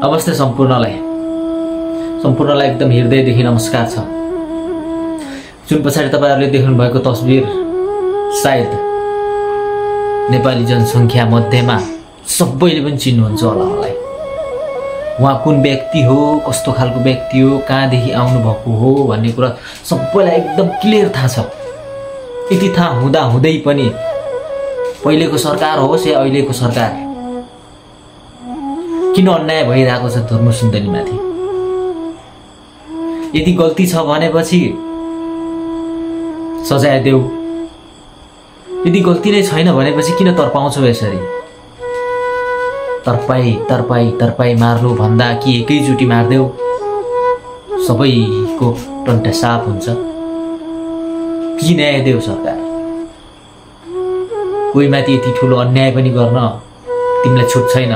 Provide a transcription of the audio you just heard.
अवस्था सम्पूर्णलाई एकदम हृदयदेखि नमस्कार छ। जुन पछाडि तपाईहरुले देख्नु भएको तस्बिर सायद नेपाली जनसंख्या मध्येमा सबैले पनि चिन्नुहुन्छ होला मलाई। उहाँ कुन व्यक्ति हो, कस्तो खालको व्यक्ति हो, कहाँदेखि आउनु भएको हो भन्ने कुरा सबैलाई एकदम क्लियर थाहा छ। यति थाहा हुँदा हुँदै पनि पहिलेको सरकार होस् या अहिलेको सरकार किन अन्याय भइरहेको छ धर्म सुन्दरीमाथि। यदि गल्ती छ भनेपछि सजाय देऊ, यदि गल्ती नै छैन भनेपछि किन तर्पाउँछौ यसरी। तरपाई मार्नु भन्दा कि एकैचोटी मार्देऊ, सबैको टन्टा साफ हुन्छ। कि न्याय देऊ सरकार, कोही माथि यति ठुलो अन्याय पनि गर्न तिमीलाई छुट छैन।